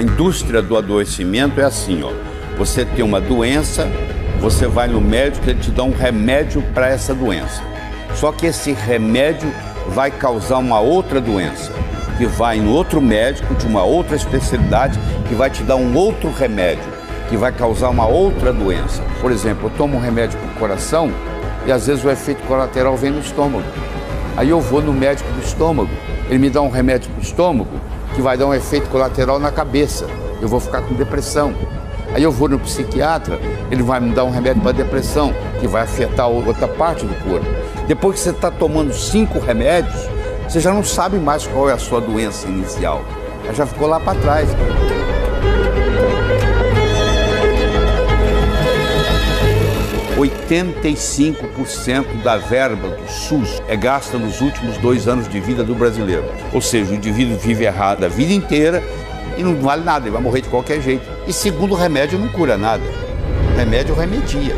A indústria do adoecimento é assim, ó. Você tem uma doença, você vai no médico, ele te dá um remédio para essa doença. Só que esse remédio vai causar uma outra doença, que vai em outro médico de uma outra especialidade, que vai te dar um outro remédio, que vai causar uma outra doença. Por exemplo, eu tomo um remédio para o coração e às vezes o efeito colateral vem no estômago. Aí eu vou no médico do estômago, ele me dá um remédio para o estômago que vai dar um efeito colateral na cabeça. Eu vou ficar com depressão. Aí eu vou no psiquiatra, ele vai me dar um remédio para depressão, que vai afetar outra parte do corpo. Depois que você está tomando 5 remédios, você já não sabe mais qual é a sua doença inicial. Ela já ficou lá para trás. 85% da verba do SUS é gasta nos últimos 2 anos de vida do brasileiro. Ou seja, o indivíduo vive errado a vida inteira e não vale nada, ele vai morrer de qualquer jeito. E segundo, o remédio não cura nada. O remédio remedia.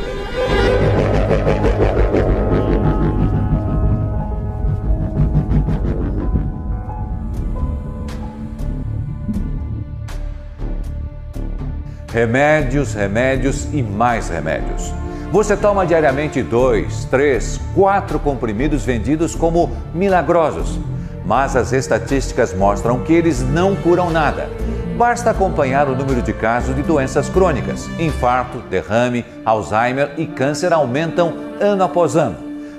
Remédios, remédios e mais remédios. Você toma diariamente 2, 3, 4 comprimidos vendidos como milagrosos. Mas as estatísticas mostram que eles não curam nada. Basta acompanhar o número de casos de doenças crônicas. Infarto, derrame, Alzheimer e câncer aumentam ano após ano.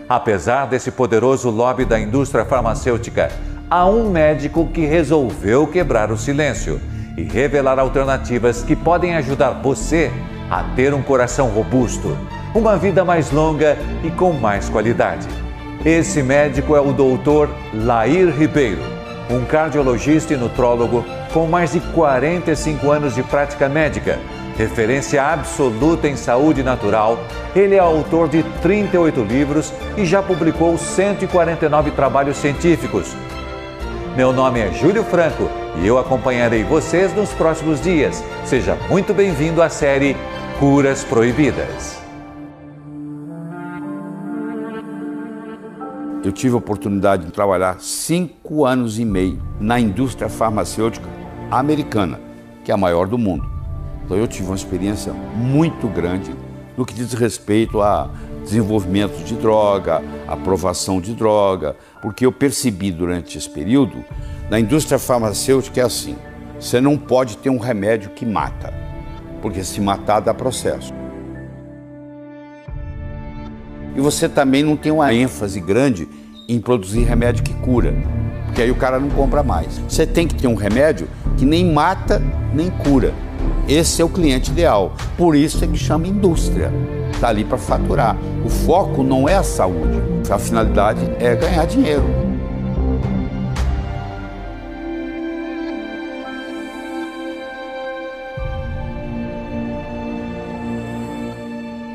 Apesar desse poderoso lobby da indústria farmacêutica, há um médico que resolveu quebrar o silêncio e revelar alternativas que podem ajudar você a ter um coração robusto, uma vida mais longa e com mais qualidade. Esse médico é o Dr. Lair Ribeiro, um cardiologista e nutrólogo com mais de 45 anos de prática médica, referência absoluta em saúde natural. Ele é autor de 38 livros e já publicou 149 trabalhos científicos. Meu nome é Júlio Franco e eu acompanharei vocês nos próximos dias. Seja muito bem-vindo à série Curas Proibidas. Eu tive a oportunidade de trabalhar 5 anos e meio na indústria farmacêutica americana, que é a maior do mundo. Então eu tive uma experiência muito grande no que diz respeito a desenvolvimento de droga, aprovação de droga, porque eu percebi durante esse período, na indústria farmacêutica é assim, você não pode ter um remédio que mata, porque se matar dá processo. E você também não tem uma ênfase grande em produzir remédio que cura, porque aí o cara não compra mais. Você tem que ter um remédio que nem mata, nem cura. Esse é o cliente ideal. Por isso é que chama indústria. Está ali para faturar. O foco não é a saúde. A finalidade é ganhar dinheiro.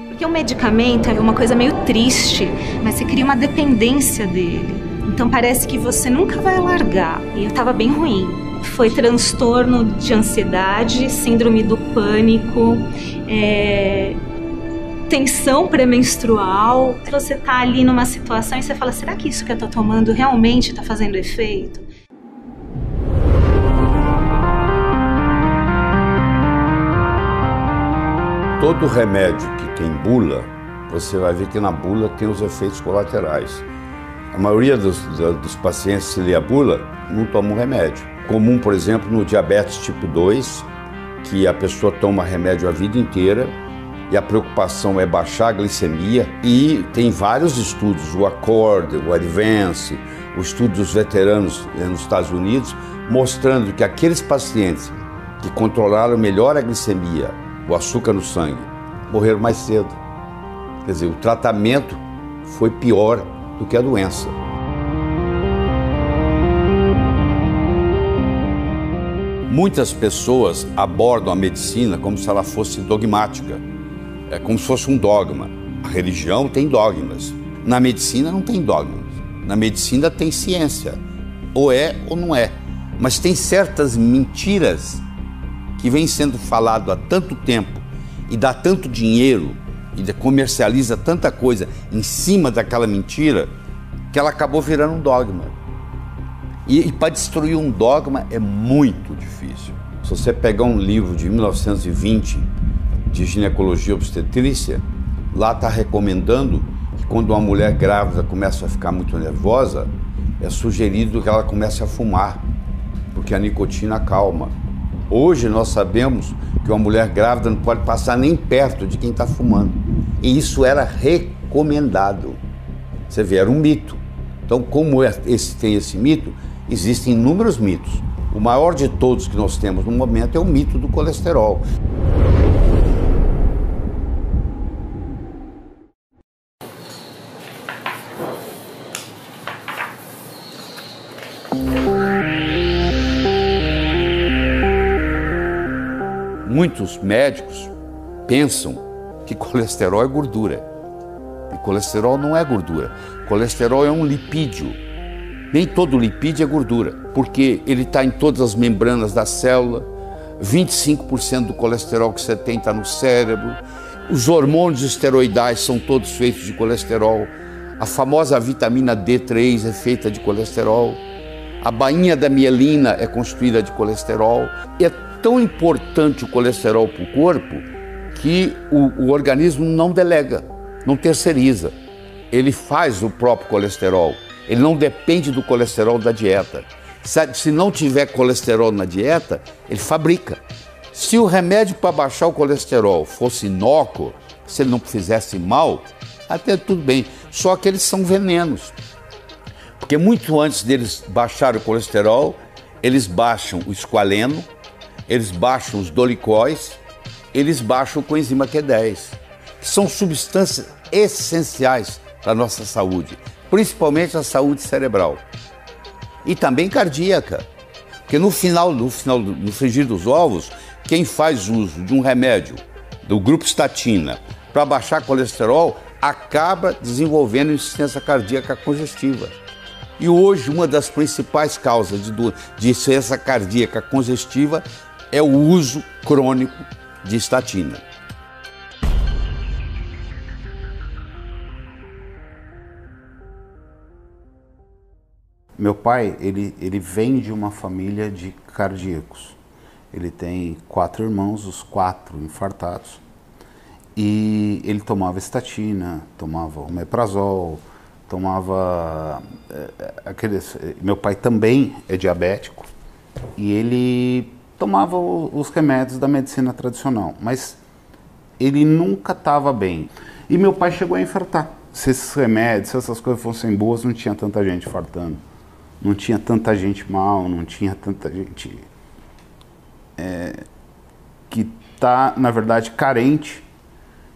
Porque o medicamento é uma coisa meio triste, mas você cria uma dependência dele. Então parece que você nunca vai largar. E eu estava bem ruim. Foi transtorno de ansiedade, síndrome do pânico, tensão pré-menstrual. Você tá ali numa situação e você fala, será que isso que eu tô tomando realmente tá fazendo efeito? Todo remédio que tem bula, você vai ver que na bula tem os efeitos colaterais. A maioria dos pacientes, se lê a bula, não toma um remédio. Comum, por exemplo, no diabetes tipo 2, que a pessoa toma remédio a vida inteira e a preocupação é baixar a glicemia. E tem vários estudos, o ACCORD, o ADVANCE, o estudo dos veteranos nos Estados Unidos, mostrando que aqueles pacientes que controlaram melhor a glicemia, o açúcar no sangue, morreram mais cedo. Quer dizer, o tratamento foi pior do que a doença. Muitas pessoas abordam a medicina como se ela fosse dogmática. É como se fosse um dogma. A religião tem dogmas. Na medicina não tem dogmas. Na medicina tem ciência. Ou é ou não é. Mas tem certas mentiras que vêm sendo falado há tanto tempo e dá tanto dinheiro e comercializa tanta coisa em cima daquela mentira que ela acabou virando um dogma. E para destruir um dogma é muito difícil. Se você pegar um livro de 1920 de ginecologia e obstetrícia, lá está recomendando que quando uma mulher grávida começa a ficar muito nervosa, é sugerido que ela comece a fumar, porque a nicotina acalma. Hoje nós sabemos que uma mulher grávida não pode passar nem perto de quem está fumando. E isso era recomendado. Você vê, era um mito. Então, como tem esse mito, existem inúmeros mitos. O maior de todos que nós temos no momento é o mito do colesterol. Muitos médicos pensam que colesterol é gordura. E colesterol não é gordura. Colesterol é um lipídio. Nem todo lipídio é gordura, porque ele está em todas as membranas da célula. 25% do colesterol que você tem está no cérebro. Os hormônios esteroidais são todos feitos de colesterol. A famosa vitamina D3 é feita de colesterol. A bainha da mielina é constituída de colesterol. E é tão importante o colesterol para o corpo que o organismo não delega, não terceiriza. Ele faz o próprio colesterol. Ele não depende do colesterol da dieta. Se não tiver colesterol na dieta, ele fabrica. Se o remédio para baixar o colesterol fosse inócuo, se ele não fizesse mal, até tudo bem. Só que eles são venenos. Porque muito antes deles baixarem o colesterol, eles baixam o esqualeno, eles baixam os dolicóis, eles baixam o coenzima Q10. São substâncias essenciais para a nossa saúde, principalmente a saúde cerebral e também cardíaca. Porque no frigir dos ovos, quem faz uso de um remédio do grupo estatina para baixar colesterol acaba desenvolvendo insuficiência cardíaca congestiva. E hoje uma das principais causas de insuficiência cardíaca congestiva é o uso crônico de estatina. Meu pai, ele vem de uma família de cardíacos. Ele tem 4 irmãos, os 4 infartados. E ele tomava estatina, tomava omeprazol, tomava aqueles... Meu pai também é diabético e ele tomava os remédios da medicina tradicional, mas ele nunca estava bem. E meu pai chegou a infartar. Se esses remédios, se essas coisas fossem boas, não tinha tanta gente infartando. Não tinha tanta gente mal, não tinha tanta gente que está, na verdade, carente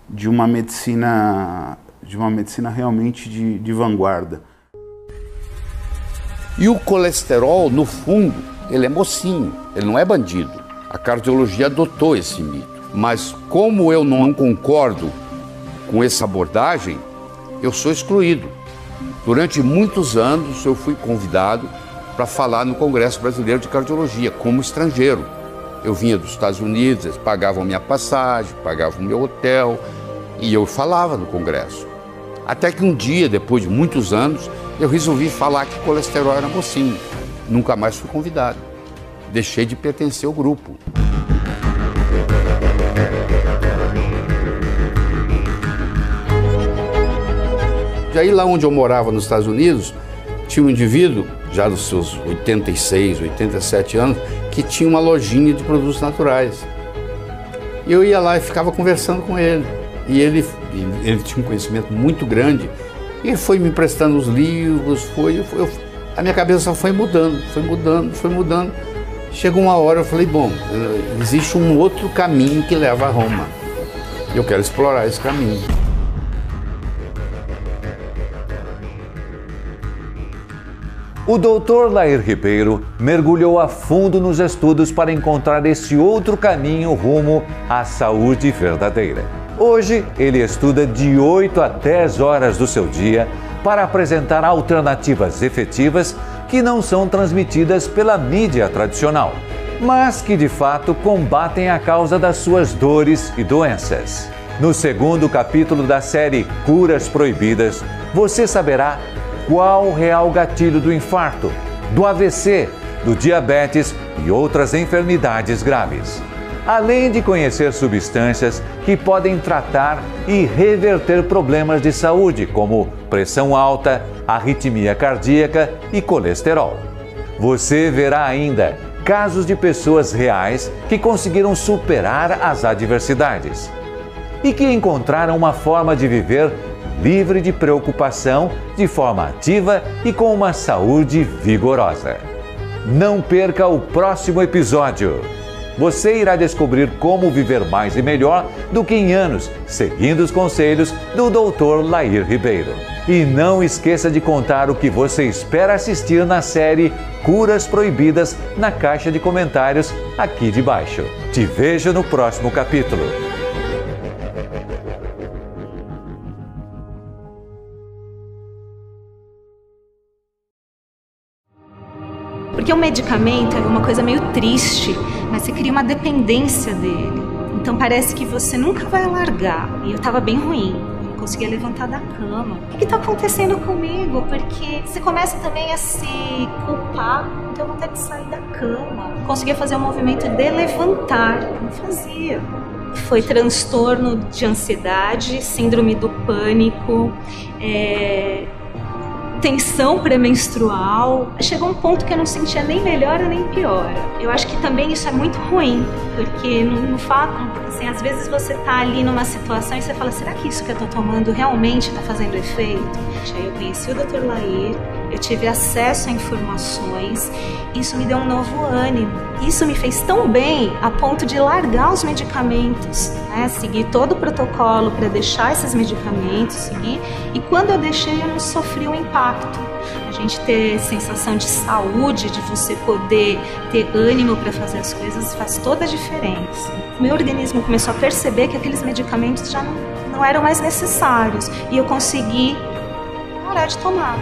de uma medicina realmente de vanguarda. E o colesterol, no fundo, ele é mocinho, ele não é bandido. A cardiologia adotou esse mito. Mas como eu não concordo com essa abordagem, eu sou excluído. Durante muitos anos eu fui convidado para falar no Congresso Brasileiro de Cardiologia, como estrangeiro. Eu vinha dos Estados Unidos, eles pagavam minha passagem, pagavam meu hotel, e eu falava no Congresso. Até que um dia, depois de muitos anos, eu resolvi falar que colesterol era mocinho. Nunca mais fui convidado. Deixei de pertencer ao grupo. E aí, lá onde eu morava, nos Estados Unidos, tinha um indivíduo, já dos seus 86, 87 anos, que tinha uma lojinha de produtos naturais. E eu ia lá e ficava conversando com ele. E ele tinha um conhecimento muito grande. E ele foi me emprestando os livros, a minha cabeça foi mudando. Chegou uma hora, eu falei, bom, existe um outro caminho que leva a Roma. Eu quero explorar esse caminho. O Dr. Lair Ribeiro mergulhou a fundo nos estudos para encontrar esse outro caminho rumo à saúde verdadeira. Hoje, ele estuda de 8 a 10 horas do seu dia para apresentar alternativas efetivas que não são transmitidas pela mídia tradicional, mas que de fato combatem a causa das suas dores e doenças. No segundo capítulo da série Curas Proibidas, você saberá qual o real gatilho do infarto, do AVC do diabetes e outras enfermidades graves. Além de conhecer substâncias que podem tratar e reverter problemas de saúde, como pressão alta, arritmia cardíaca e colesterol. Você verá ainda casos de pessoas reais que conseguiram superar as adversidades e que encontraram uma forma de viver livre de preocupação, de forma ativa e com uma saúde vigorosa. Não perca o próximo episódio. Você irá descobrir como viver mais e melhor do que em anos, seguindo os conselhos do Dr. Lair Ribeiro. E não esqueça de contar o que você espera assistir na série Curas Proibidas na caixa de comentários aqui de baixo. Te vejo no próximo capítulo. Porque o medicamento é uma coisa meio triste, mas você cria uma dependência dele. Então parece que você nunca vai largar. E eu tava bem ruim, não conseguia levantar da cama. O que tá acontecendo comigo? Porque você começa também a se culpar, não tem vontade de sair da cama. Não conseguia fazer o movimento de levantar, não fazia. Foi transtorno de ansiedade, síndrome do pânico, tensão pré-menstrual. Chegou um ponto que eu não sentia nem melhora nem piora. Eu acho que também isso é muito ruim, porque no fato, assim, às vezes você tá ali numa situação e você fala, será que isso que eu tô tomando realmente tá fazendo efeito? Aí eu conheci o Dr. Lair, eu tive acesso a informações, isso me deu um novo ânimo. Isso me fez tão bem a ponto de largar os medicamentos, né? Seguir todo o protocolo para deixar esses medicamentos, seguir. E quando eu deixei, eu não sofri o impacto. A gente ter sensação de saúde, de você poder ter ânimo para fazer as coisas, faz toda a diferença. O meu organismo começou a perceber que aqueles medicamentos já não eram mais necessários e eu consegui parar de tomar.